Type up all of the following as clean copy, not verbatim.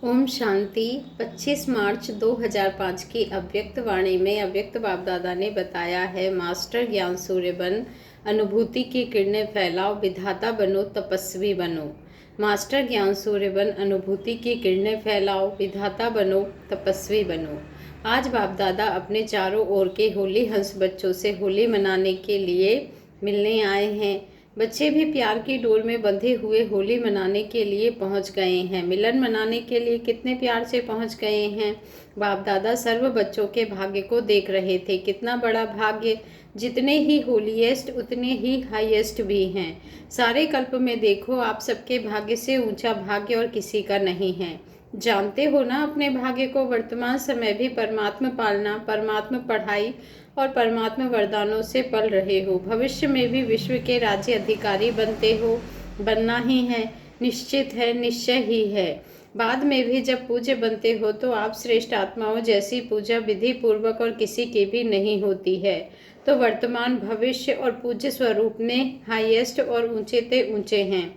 ओम शांति। 25 मार्च 2005 की अव्यक्त वाणी में अव्यक्त बाप दादा ने बताया है, मास्टर ज्ञान सूर्य बन, अनुभूति की किरणें फैलाओ, विधाता बनो, तपस्वी बनो। मास्टर ज्ञान सूर्य बन, अनुभूति की किरणें फैलाओ, विधाता बनो, तपस्वी बनो। आज बाप दादा अपने चारों ओर के होली हंस बच्चों से होली मनाने के लिए मिलने आए हैं। बच्चे भी प्यार की डोर में बंधे हुए होली मनाने के लिए पहुंच गए हैं। मिलन मनाने के लिए कितने प्यार से पहुंच गए हैं। बाप दादा सर्व बच्चों के भाग्य को देख रहे थे। कितना बड़ा भाग्य, जितने ही होलीएस्ट उतने ही हाईएस्ट भी हैं। सारे कल्प में देखो, आप सबके भाग्य से ऊंचा भाग्य और किसी का नहीं है। जानते हो ना अपने भाग्य को। वर्तमान समय भी परमात्मा पालना, परमात्मा पढ़ाई और परमात्मा वरदानों से पल रहे हो। भविष्य में भी विश्व के राज्य अधिकारी बनते हो, बनना ही है, निश्चित है, निश्चय ही है। बाद में भी जब पूज्य बनते हो तो आप श्रेष्ठ आत्माओं जैसी पूजा विधि पूर्वक और किसी की भी नहीं होती है। तो वर्तमान, भविष्य और पूज्य स्वरूप में हाईएस्ट और ऊंचे ते ऊंचे हैं।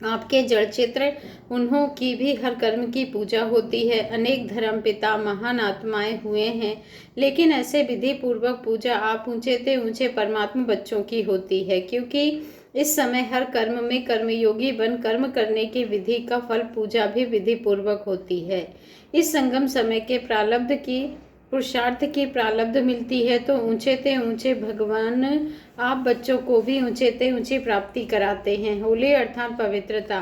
आपके जड़ चित्र, उन्हों की भी हर कर्म की पूजा होती है। अनेक धर्म पिता महान आत्माएं हुए हैं, लेकिन ऐसे विधि पूर्वक पूजा आप ऊंचे ते ऊंचे परमात्मा बच्चों की होती है, क्योंकि इस समय हर कर्म में कर्मयोगी बन कर्म करने की विधि का फल पूजा भी विधि पूर्वक होती है। इस संगम समय के प्रारब्ध की पुरुषार्थ की प्रारब्ध मिलती है तो ऊंचे ते ऊंचे भगवान आप बच्चों को भी ऊंचे ते ऊंची प्राप्ति कराते हैं। होली अर्थात पवित्रता।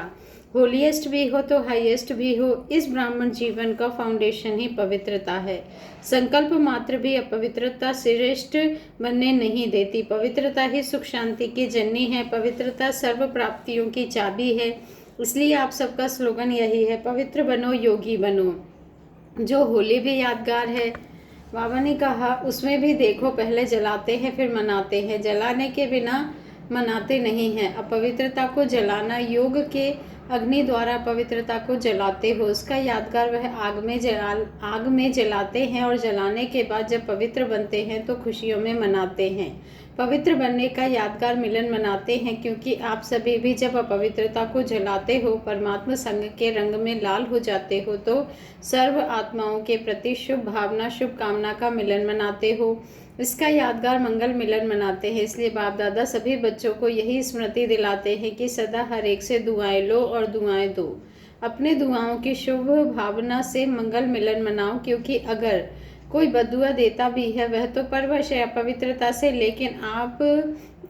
होलीएस्ट भी हो तो हाईएस्ट भी हो, इस ब्राह्मण जीवन का फाउंडेशन ही पवित्रता है। संकल्प मात्र भी अपवित्रता श्रेष्ठ बनने नहीं देती। पवित्रता ही सुख शांति की जननी है। पवित्रता सर्व प्राप्तियों की चाबी है। इसलिए आप सबका स्लोगन यही है, पवित्र बनो, योगी बनो। जो होली भी यादगार है, बाबा ने कहा, उसमें भी देखो, पहले जलाते हैं फिर मनाते हैं। जलाने के बिना मनाते नहीं हैं। अपवित्रता को जलाना, योग के अग्नि द्वारा पवित्रता को जलाते हो। उसका यादगार वह आग में जलाते हैं और जलाने के बाद जब पवित्र बनते हैं तो खुशियों में मनाते हैं। पवित्र बनने का यादगार मिलन मनाते हैं, क्योंकि आप सभी भी जब अपवित्रता को जलाते हो, परमात्मा संग के रंग में लाल हो जाते हो, तो सर्व आत्माओं के प्रति शुभ भावना, शुभ कामना का मिलन मनाते हो। इसका यादगार मंगल मिलन मनाते हैं। इसलिए बाप दादा सभी बच्चों को यही स्मृति दिलाते हैं कि सदा हर एक से दुआएं लो और दुआएं दो। अपने दुआओं की शुभ भावना से मंगल मिलन मनाओ, क्योंकि अगर कोई बदुआ देता भी है वह तो परवश है अपवित्रता से, लेकिन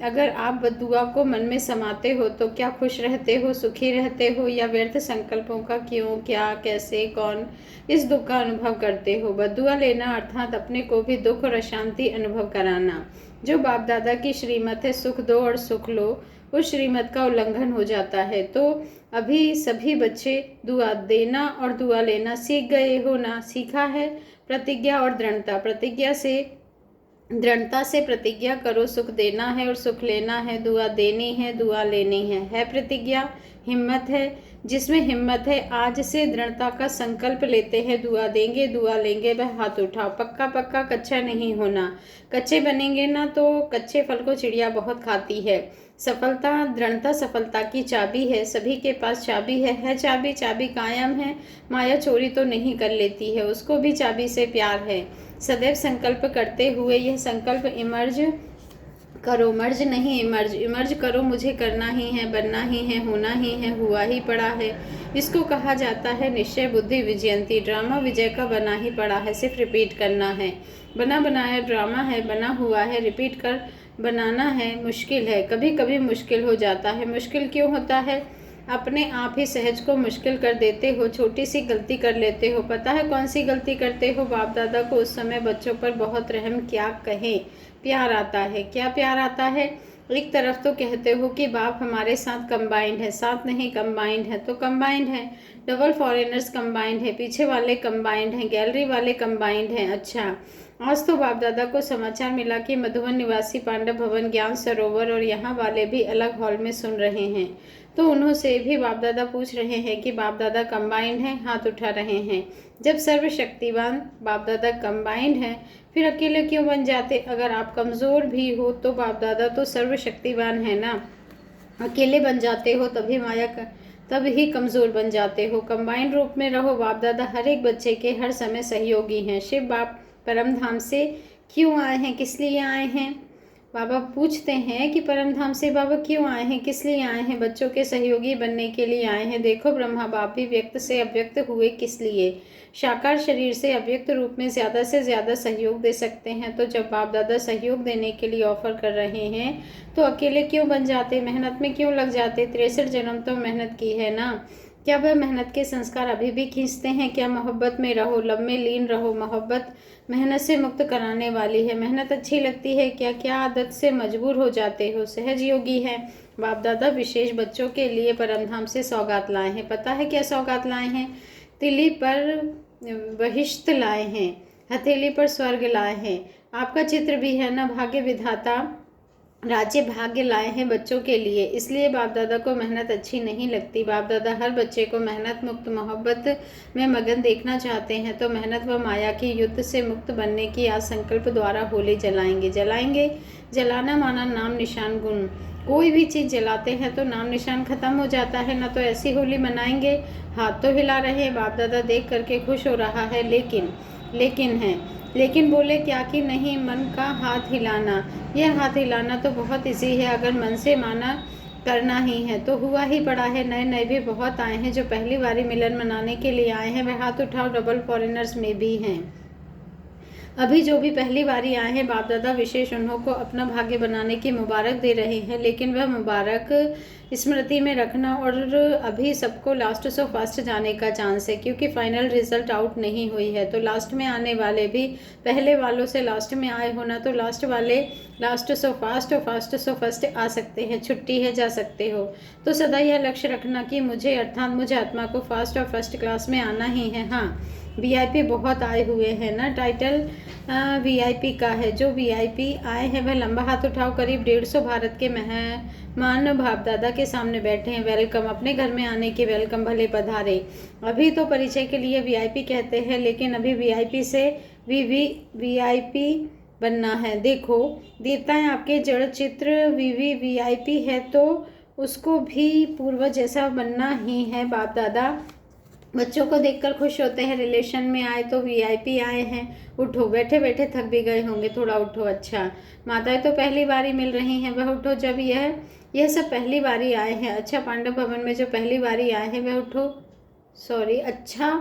अगर आप बदुआ को मन में समाते हो तो क्या खुश रहते हो, सुखी रहते हो, या व्यर्थ संकल्पों का क्यों, क्या, कैसे, कौन इस दुख का अनुभव करते हो। बदुआ लेना अर्थात अपने को भी दुख और अशांति अनुभव कराना। जो बाप दादा की श्रीमत है, सुख दो और सुख लो, उस श्रीमत का उल्लंघन हो जाता है। तो अभी सभी बच्चे दुआ देना और दुआ लेना सीख गए हो ना। सीखा है प्रतिज्ञा और दृढ़ता। दृढ़ता से प्रतिज्ञा करो, सुख देना है और सुख लेना है, दुआ देनी है, दुआ लेनी है प्रतिज्ञा। हिम्मत है, जिसमें हिम्मत है, आज से दृढ़ता का संकल्प लेते हैं, दुआ देंगे, दुआ लेंगे, वह हाथ उठाओ। पक्का पक्का, कच्चा नहीं होना। कच्चे बनेंगे ना तो कच्चे फल को चिड़िया बहुत खाती है। सफलता, दृढ़ता सफलता की चाबी है। सभी के पास चाबी है चाबी, चाबी कायम है। माया चोरी तो नहीं कर लेती है, उसको भी चाबी से प्यार है। सदैव संकल्प करते हुए यह संकल्प इमर्ज करो, मर्ज नहीं इमर्ज करो। मुझे करना ही है, बनना ही है, होना ही है, हुआ ही पड़ा है। इसको कहा जाता है निश्चय बुद्धि विजयंती। ड्रामा विजय का बना ही पड़ा है, सिर्फ रिपीट करना है। बना बनाया ड्रामा है, बना हुआ है, रिपीट कर बनाना है। मुश्किल है, कभी कभी मुश्किल हो जाता है। मुश्किल क्यों होता है? अपने आप ही सहज को मुश्किल कर देते हो। छोटी सी गलती कर लेते हो। पता है कौन सी गलती करते हो? बाप दादा को उस समय बच्चों पर बहुत रहम, क्या कहें, प्यार आता है। क्या प्यार आता है? एक तरफ तो कहते हो कि बाप हमारे साथ कंबाइंड है, साथ नहीं कंबाइंड है, तो कंबाइंड है। डबल फॉरेनर्स कंबाइंड है, पीछे वाले कंबाइंड हैं, गैलरी वाले कंबाइंड हैं। अच्छा, आज तो बाप दादा को समाचार मिला कि मधुबन निवासी पांडव भवन, ज्ञान सरोवर और यहाँ वाले भी अलग हॉल में सुन रहे हैं। तो उन्हों से भी बाप दादा पूछ रहे हैं कि बाप दादा कंबाइंड हैं, हाथ उठा रहे हैं। जब सर्वशक्तिवान बाप दादा कंबाइंड हैं, फिर अकेले क्यों बन जाते? अगर आप कमज़ोर भी हो तो बाप दादा तो सर्वशक्तिवान है ना। अकेले बन जाते हो तभी तब ही कमज़ोर बन जाते हो। कंबाइंड रूप में रहो। बाप दादा हर एक बच्चे के हर समय सहयोगी हैं। शिव बाप परम धाम से क्यों आए हैं, किस लिए आए हैं? बाबा पूछते हैं कि परम धाम से बाबा क्यों आए हैं, किस लिए आए हैं? बच्चों के सहयोगी बनने के लिए आए हैं। देखो ब्रह्मा बाप भी व्यक्त से अव्यक्त हुए, किस लिए? साकार शरीर से अव्यक्त रूप में ज़्यादा से ज़्यादा सहयोग दे सकते हैं। तो जब बाप दादा सहयोग देने के लिए ऑफर कर रहे हैं तो अकेले क्यों बन जाते, मेहनत में क्यों लग जाते? 63 जन्म तो मेहनत की है ना। क्या वह मेहनत के संस्कार अभी भी खींचते हैं? क्या मोहब्बत में रहो, लब में लीन रहो। मोहब्बत मेहनत से मुक्त कराने वाली है। मेहनत अच्छी लगती है क्या? क्या आदत से मजबूर हो जाते हो? सहज योगी है। बाप दादा विशेष बच्चों के लिए परमधाम से सौगात लाए हैं। पता है क्या सौगात लाए हैं? तिली पर बहिष्त लाए हैं, हथेली पर स्वर्ग लाए हैं। आपका चित्र भी है ना। भाग्य विधाता राज्य भाग्य लाए हैं बच्चों के लिए। इसलिए बाप दादा को मेहनत अच्छी नहीं लगती। बाप दादा हर बच्चे को मेहनत मुक्त मोहब्बत में मगन देखना चाहते हैं। तो मेहनत व माया के युद्ध से मुक्त बनने की आज संकल्प द्वारा होली जलाएंगे। जलाना माना नाम निशान गुण। कोई भी चीज़ जलाते हैं तो नाम निशान खत्म हो जाता है ना। तो ऐसी होली मनाएंगे। हाथ तो हिला रहे हैं, बाप दादा देख करके खुश हो रहा है। लेकिन बोले क्या कि नहीं, मन का हाथ हिलाना। यह हाथ हिलाना तो बहुत ईजी है, अगर मन से माना करना ही है तो हुआ ही पड़ा है। नए भी बहुत आए हैं जो पहली बारी मिलन मनाने के लिए आए हैं। वह हाथ उठाओ, डबल फॉरेनर्स में भी हैं। अभी जो भी पहली बारी आए हैं बाप दादा विशेष उन्हों को अपना भाग्य बनाने की मुबारक दे रहे हैं। लेकिन वह मुबारक स्मृति में रखना, और अभी सबको लास्ट सो फर्स्ट जाने का चांस है क्योंकि फाइनल रिजल्ट आउट नहीं हुई है। तो लास्ट में आने वाले भी पहले वालों से लास्ट में आए होना, तो लास्ट वाले लास्ट सो फास्ट और फास्ट सो फर्स्ट आ सकते हैं। छुट्टी है, जा सकते हो। तो सदा यह लक्ष्य रखना कि मुझे अर्थात मुझे आत्मा को फर्स्ट और फर्स्ट क्लास में आना ही है। हाँ, वीआईपी बहुत आए हुए हैं ना। टाइटल वीआईपी का है। जो वीआईपी आए हैं वह लंबा हाथ उठाओ। करीब 150 भारत के मेहमान बाप दादा के सामने बैठे हैं। वेलकम, अपने घर में आने की वेलकम, भले पधारे। अभी तो परिचय के लिए वीआईपी कहते हैं, लेकिन अभी वीआईपी से वीआईपी बनना है। देखो देवताएं आपके जड़ चित्र वीआईपी है तो उसको भी पूर्वज जैसा बनना ही है। बाप दादा बच्चों को देखकर खुश होते हैं। रिलेशन में आए तो वीआईपी आए हैं। उठो, बैठे बैठे थक भी गए होंगे, थोड़ा उठो। अच्छा, माताएं तो पहली बारी मिल रही हैं, वह उठो। जब यह सब पहली बारी आए हैं। अच्छा, पांडव भवन में जो पहली बारी आए हैं वह उठो। अच्छा,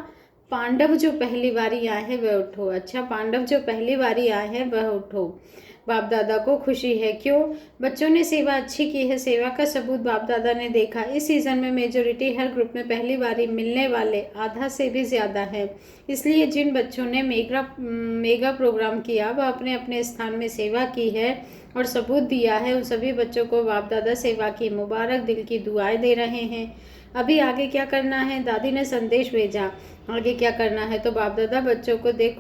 पांडव जो पहली बारी आए हैं वह उठो। अच्छा, पांडव जो पहली बारी आए हैं वह उठो। बाप दादा को खुशी है। क्यों? बच्चों ने सेवा अच्छी की है। सेवा का सबूत बाप दादा ने देखा। इस सीज़न में मेजोरिटी हर ग्रुप में पहली बारी मिलने वाले आधा से भी ज़्यादा है। इसलिए जिन बच्चों ने मेगा प्रोग्राम किया वह अपने अपने स्थान में सेवा की है और सबूत दिया है, उन सभी बच्चों को बाप दादा सेवा की मुबारक दिल की दुआएं दे रहे हैं। अभी आगे क्या करना है? दादी ने संदेश भेजा। आगे क्या करना है? तो बाप दादा बच्चों को देख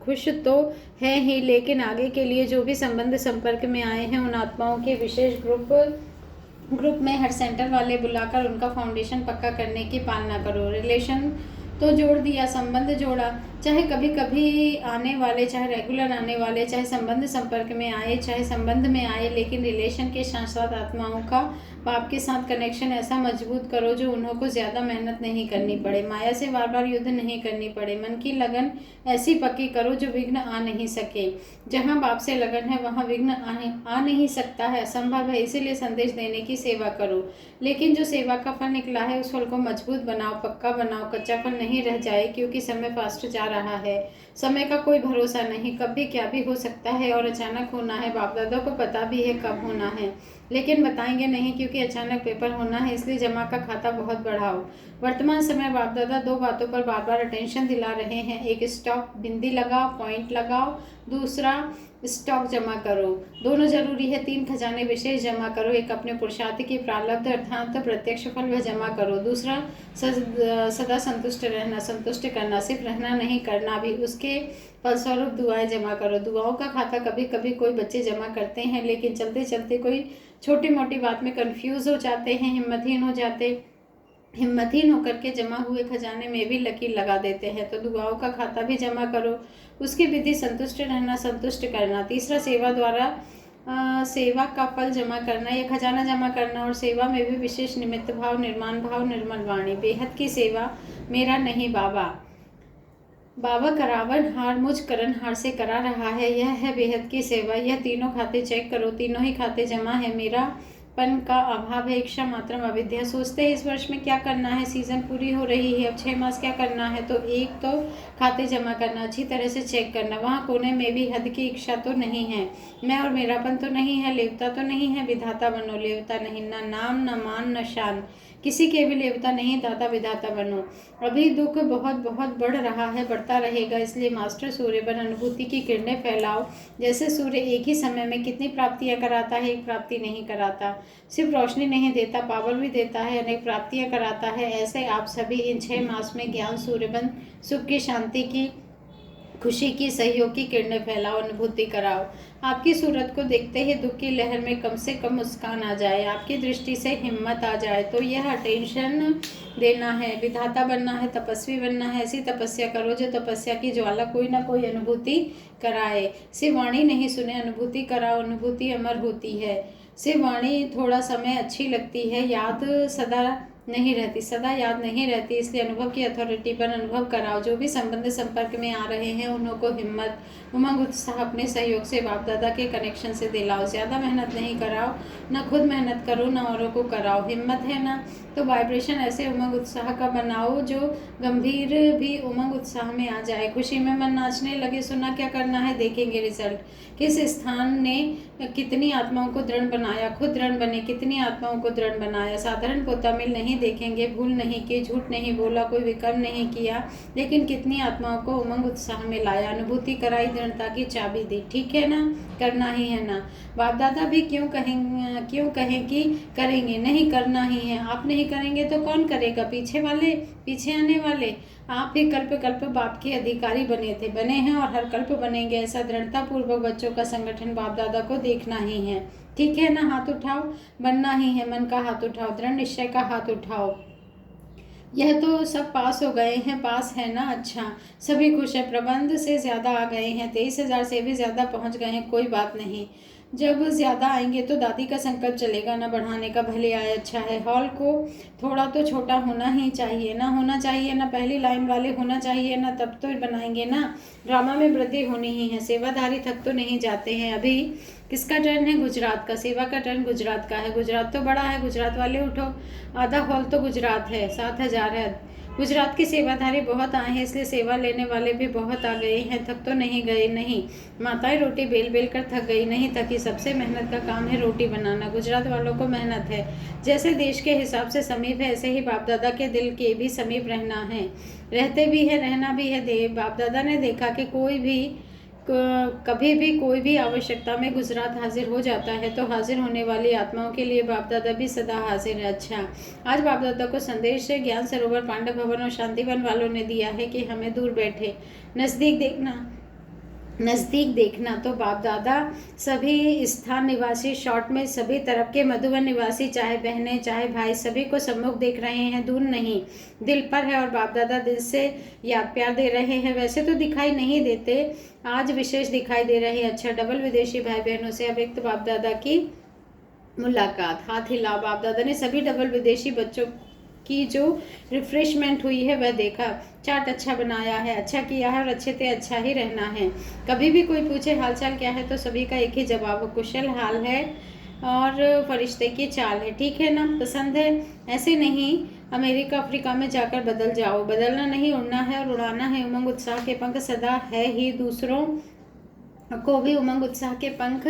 खुश तो है ही, लेकिन आगे के लिए जो भी संबंध संपर्क में आए हैं उन आत्माओं के विशेष ग्रुप में हर सेंटर वाले बुलाकर उनका फाउंडेशन पक्का करने की पालना करो। रिलेशन तो जोड़ दिया, संबंध जोड़ा। चाहे कभी कभी आने वाले, चाहे रेगुलर आने वाले, चाहे संबंध संपर्क में आए, चाहे संबंध में आए, लेकिन रिलेशन के साथ साथ आत्माओं का बाप के साथ कनेक्शन ऐसा मजबूत करो जो उन्हों को ज़्यादा मेहनत नहीं करनी पड़े, माया से बार बार युद्ध नहीं करनी पड़े। मन की लगन ऐसी पक्की करो जो विघ्न आ नहीं सके। जहाँ बाप से लगन है वहाँ विघ्न आ नहीं सकता है, असंभव है। इसीलिए संदेश देने की सेवा करो। लेकिन जो सेवा का फल निकला है उस फल को मजबूत बनाओ, पक्का बनाओ, कच्चा फल नहीं रह जाए, क्योंकि समय फास्ट जा रहा है। समय का कोई भरोसा नहीं, कभी क्या भी हो सकता है और अचानक होना है। बाप दादा को पता भी है कब होना है, लेकिन बताएंगे नहीं क्योंकि अचानक पेपर होना है। इसलिए जमा का खाता बहुत बढ़ाओ। वर्तमान समय बाप दादा दो बातों पर बार बार अटेंशन दिला रहे हैं। एक, स्टॉक बिंदी लगाओ, पॉइंट लगाओ। दूसरा, स्टॉक जमा करो। दोनों जरूरी है। 3 खजाने विशेष जमा करो। एक, अपने पुरुषार्थ की प्रारब्ध अर्थात प्रत्यक्ष फल वह जमा करो। दूसरा, सदा संतुष्ट रहना, संतुष्ट करना, सिर्फ रहना नहीं करना भी। उसके फलस्वरूप दुआएं जमा करो। दुआओं का खाता कभी कभी कोई बच्चे जमा करते हैं, लेकिन चलते चलते कोई छोटी मोटी बात में कंफ्यूज हो जाते हैं, हिम्मतहीन होकर के जमा हुए खजाने में भी लकीर लगा देते हैं। तो दुआओं का खाता भी जमा करो। उसकी विधि संतुष्ट रहना, संतुष्ट करना। तीसरा, सेवा द्वारा सेवा का फल जमा करना या खजाना जमा करना और सेवा में भी विशेष निमित्त भाव, निर्माण भाव, निर्मल वाणी। बेहद की सेवा मेरा नहीं बाबा, बाबा करावन हार मुझ करन हार से करा रहा है, यह है बेहद की सेवा। यह तीनों खाते चेक करो, तीनों ही खाते जमा है। मेरा पन का अभाव है, इच्छा मात्रम अविद्या। सोचते हैं इस वर्ष में क्या करना है, सीजन पूरी हो रही है, अब 6 मास क्या करना है, तो एक तो खाते जमा करना, अच्छी तरह से चेक करना, वहाँ कोने में भी हद की इच्छा तो नहीं है, मैं और मेरापन तो नहीं है, लेवता तो नहीं है, विधाता बनो। लेवता नहीं, न नाम न मान न शान, किसी के भी लेवता नहीं, दाता विधाता बनो। अभी दुख बहुत बहुत बढ़ रहा है, बढ़ता रहेगा, इसलिए मास्टर सूर्य बन अनुभूति की किरणें फैलाओ। जैसे सूर्य एक ही समय में कितनी प्राप्तियां कराता है, एक प्राप्ति नहीं कराता, सिर्फ रोशनी नहीं देता, पावर भी देता है, अनेक प्राप्तियां कराता है। ऐसे आप सभी इन 6 मास में ज्ञान सूर्य बन सुख की, शांति की, खुशी की, सहयोग की किरणें फैलाओ, अनुभूति कराओ। आपकी सूरत को देखते ही दुख की लहर में कम से कम मुस्कान आ जाए, आपकी दृष्टि से हिम्मत आ जाए, तो यह अटेंशन देना है, विधाता बनना है, तपस्वी बनना है। ऐसी तपस्या करो जो तपस्या की ज्वाला कोई ना कोई अनुभूति कराए। सिर्फ वाणी नहीं सुने, अनुभूति कराओ, अनुभूति अमर होती है। सिर्फ वाणी थोड़ा समय अच्छी लगती है, याद सदा नहीं रहती, सदा याद नहीं रहती, इसलिए अनुभव की अथॉरिटी पर अनुभव कराओ। जो भी संबंध संपर्क में आ रहे हैं उन्हों को हिम्मत, उमंग, उत्साह अपने सहयोग से बाप दादा के कनेक्शन से दिलाओ। ज़्यादा मेहनत नहीं कराओ, ना खुद मेहनत करो ना औरों को कराओ। हिम्मत है ना, तो वाइब्रेशन ऐसे उमंग उत्साह का बनाओ जो गंभीर भी उमंग उत्साह में आ जाए। खुशी में मन नाचने लगे, सुना क्या करना है, देखेंगे रिजल्ट। किस स्थान ने कितनी आत्माओं को दृढ़ बनाया, खुद दृढ़ बने, कितनी आत्माओं को दृढ़ बनाया। साधारण पोता मिल नहीं देखेंगे, भूल नहीं की, झूठ नहीं बोला, कोई विकर्म नहीं किया, लेकिन कितनी आत्माओं को उमंग उत्साह में लाया, अनुभूति कराई, दृढ़ता की चाबी दी। ठीक है ना, करना ही है ना। बाप दादा भी क्यों कहें कि करेंगे, नहीं करना ही है। आप नहीं करेंगे तो कौन करेगा, पीछे वाले, पीछे आने वाले। आप ही कल्प कल्प बाप के अधिकारी बने थे, बने हैं और हर कल्प बनेंगे। ऐसा दृढ़ता पूर्वक बच्चों का संगठन बाप दादा को देखना ही है। ठीक है ना, हाथ उठाओ, बनना ही है। मन का हाथ उठाओ, दृढ़ निश्चय का हाथ उठाओ। यह तो सब पास हो गए हैं, पास है ना, अच्छा, सभी खुश है, प्रबंध से ज़्यादा आ गए हैं, 23,000 से भी ज़्यादा पहुंच गए हैं, कोई बात नहीं। जब ज़्यादा आएंगे तो दादी का संकल्प चलेगा ना बढ़ाने का, भले आए, अच्छा है। हॉल को थोड़ा तो छोटा होना ही चाहिए ना, होना चाहिए ना, पहली लाइन वाले होना चाहिए ना, तब तो बनाएंगे ना। ड्रामा में वृद्धि होनी ही है, सेवाधारी थक तो नहीं जाते हैं। अभी किसका टर्न है, गुजरात का, सेवा का टर्न गुजरात का है। गुजरात तो बड़ा है, गुजरात वाले उठो, आधा हॉल तो गुजरात है, 7,000 है। गुजरात के सेवाधारी बहुत आए हैं, इसलिए सेवा लेने वाले भी बहुत आ गए हैं। थक तो नहीं गए, नहीं। माताएं रोटी बेल बेल कर थक गई, नहीं थकी। सबसे मेहनत का काम है रोटी बनाना, गुजरात वालों को मेहनत है। जैसे देश के हिसाब से समीप है, ऐसे ही बाप दादा के दिल के भी समीप रहना है, रहते भी है, रहना भी है। बाप दादा ने देखा कि कोई भी कभी भी कोई भी आवश्यकता में गुजरात हाजिर हो जाता है, तो हाजिर होने वाली आत्माओं के लिए बाप दादा भी सदा हाजिर है। अच्छा, आज बाप दादा को संदेश ज्ञान सरोवर, पांडव भवन और शांतिवन वालों ने दिया है कि हमें दूर बैठे नज़दीक देखना। तो बाप दादा सभी स्थान निवासी, शॉर्ट में सभी तरफ के मधुबन निवासी, चाहे बहनें चाहे भाई, सभी को सम्मुख देख रहे हैं, दूर नहीं, दिल पर है। और बाप दादा दिल से याद प्यार दे रहे हैं। वैसे तो दिखाई नहीं देते, आज विशेष दिखाई दे रहे हैं। अच्छा, डबल विदेशी भाई बहनों से अव्यक्त बाप दादा की मुलाकात। हाथ हिलाओ। बाप दादा ने सभी डबल विदेशी बच्चों की जो रिफ्रेशमेंट हुई है वह देखा। चार्ट अच्छा बनाया है, अच्छा किया है और अच्छे से अच्छा ही रहना है। कभी भी कोई पूछे हालचाल क्या है तो सभी का एक ही जवाब, कुशल हाल है और फरिश्ते की चाल है। ठीक है ना, पसंद है। ऐसे नहीं अमेरिका अफ्रीका में जाकर बदल जाओ, बदलना नहीं, उड़ना है और उड़ाना है। उमंग उत्साह के पंख सदा है ही, दूसरों को भी उमंग उत्साह के पंख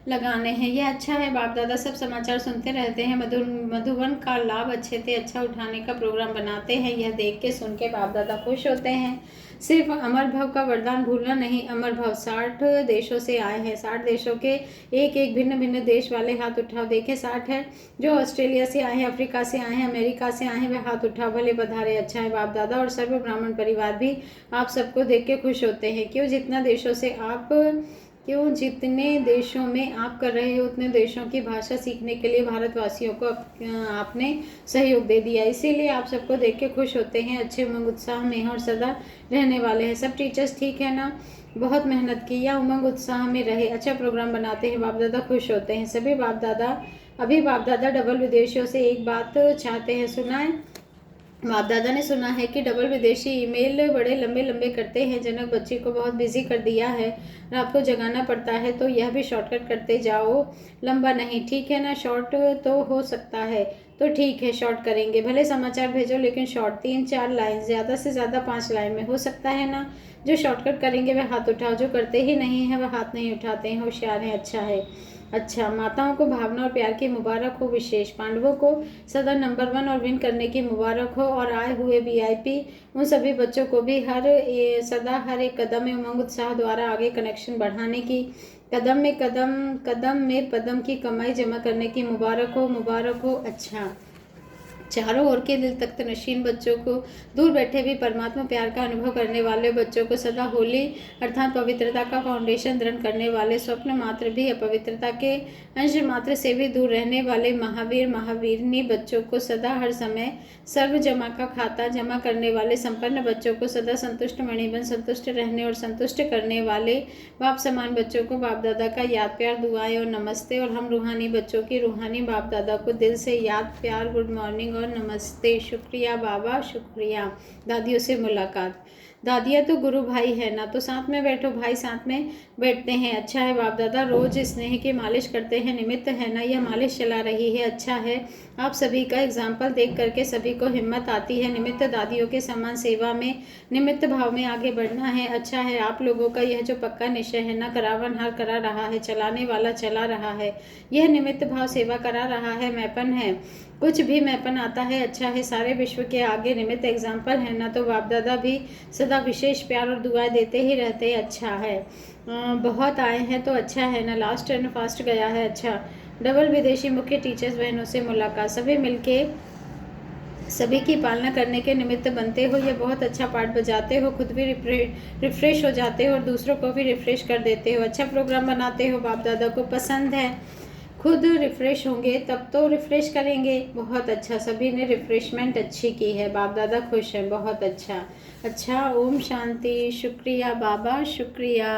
लगाने हैं। यह अच्छा है। बाप दादा सब समाचार सुनते रहते हैं, मधुबन का लाभ अच्छे से अच्छा उठाने का प्रोग्राम बनाते हैं। यह देख के सुन के बाप दादा खुश होते हैं। सिर्फ अमर भव का वरदान भूलना नहीं। अमर भव 60 देशों से आए हैं, 60 देशों के एक भिन्न भिन्न देश वाले हाथ उठाओ। देखे 60 है, जो ऑस्ट्रेलिया से आए हैं, अफ्रीका से आए हैं, अमेरिका से आए हैं, वह हाथ उठाओ, भले बधारे। अच्छा है। बाप दादा और सर्व ब्राह्मण परिवार भी आप सबको देख के खुश होते हैं। क्यों, जितना देशों से आप क्यों जितने देशों में आप कर रहे हो उतने देशों की भाषा सीखने के लिए भारतवासियों को आपने सहयोग दे दिया, इसीलिए आप सबको देख के खुश होते हैं, अच्छे उमंग उत्साह में और सदा रहने वाले हैं। सब टीचर्स ठीक है ना? बहुत मेहनत की या उमंग उत्साह में रहे, अच्छा प्रोग्राम बनाते हैं, बाप दादा खुश होते हैं। सभी बाप दादा अभी बाप दादा डबल विदेशियों से एक बात चाहते हैं, सुना है? बाप दादा ने सुना है कि डबल विदेशी ईमेल बड़े लंबे लंबे करते हैं। जनक बच्ची को बहुत बिजी कर दिया है, रात को जगाना पड़ता है, तो यह भी शॉर्टकट करते जाओ, लंबा नहीं, ठीक है ना? शॉर्ट तो हो सकता है, तो ठीक है शॉर्ट करेंगे। भले समाचार भेजो लेकिन शॉर्ट, 3-4 लाइन, ज़्यादा से ज़्यादा 5 लाइन में हो सकता है ना? जो शॉर्टकट करेंगे वह हाथ उठाओ, जो करते ही नहीं है वह हाथ नहीं उठाते हैं, होशियार हैं। अच्छा है। अच्छा, माताओं को भावना और प्यार की मुबारक हो विशेष, पांडवों को सदा नंबर 1 और विन करने की मुबारक हो, और आए हुए वीआईपी उन सभी बच्चों को भी सदा हर एक कदम में उमंग उत्साह द्वारा आगे कनेक्शन बढ़ाने की, कदम में पदम की कमाई जमा करने की मुबारक हो, मुबारक हो। अच्छा, चारों ओर के दिल तख्त नशीन बच्चों को, दूर बैठे भी परमात्मा प्यार का अनुभव करने वाले बच्चों को, सदा होली अर्थात पवित्रता का फाउंडेशन दृढ़ करने वाले, स्वप्न मात्र भी अपवित्रता के अंश मात्र से भी दूर रहने वाले महावीर महावीरनी बच्चों को, सदा हर समय सर्व जमा का खाता जमा करने वाले संपन्न बच्चों को, सदा संतुष्ट मणिबन संतुष्ट रहने और संतुष्ट करने वाले बाप समान बच्चों को, बाप दादा का याद प्यार दुआएं और नमस्ते। और हम रूहानी बच्चों की रूहानी बाप दादा को दिल से याद प्यार, गुड मॉर्निंग और नमस्ते। शुक्रिया बाबा, शुक्रिया। दादियों से मुलाकात, दादिया तो गुरु भाई है ना, तो साथ में बैठो भाई, साथ में बैठते हैं। अच्छा है, बाप दादा रोज स्नेह की मालिश करते हैं, निमित्त है ना, यह मालिश चला रही है। अच्छा है, आप सभी का एग्जाम्पल देख करके सभी को हिम्मत आती है, निमित्त दादियों के समान सेवा में, निमित्त भाव में आगे बढ़ना है। अच्छा है, आप लोगों का यह जो पक्का निश्चय है ना, करावन हार करा रहा है, चलाने वाला चला रहा है, यह निमित्त भाव सेवा करा रहा है, मैपन है, कुछ भी मैपन आता है। अच्छा है, सारे विश्व के आगे निमित्त एग्जाम्पल है ना, तो बाप दादा भी सदा विशेष प्यार और दुआएं देते ही रहते हैं। अच्छा है, बहुत आए हैं तो अच्छा है ना, लास्ट एंड फास्ट गया है। अच्छा, डबल विदेशी मुख्य टीचर्स बहनों से मुलाकात, सभी मिलके सभी की पालना करने के निमित्त बनते हो, ये बहुत अच्छा पार्ट बजाते हो, खुद भी रिफ्रेश हो जाते हो और दूसरों को भी रिफ्रेश कर देते हो। अच्छा प्रोग्राम बनाते हो, बाप दादा को पसंद है, खुद रिफ्रेश होंगे तब तो रिफ्रेश करेंगे। बहुत अच्छा, सभी ने रिफ्रेशमेंट अच्छी की है, बाप दादा खुश हैं, बहुत अच्छा। अच्छा, ओम शांति, शुक्रिया बाबा, शुक्रिया।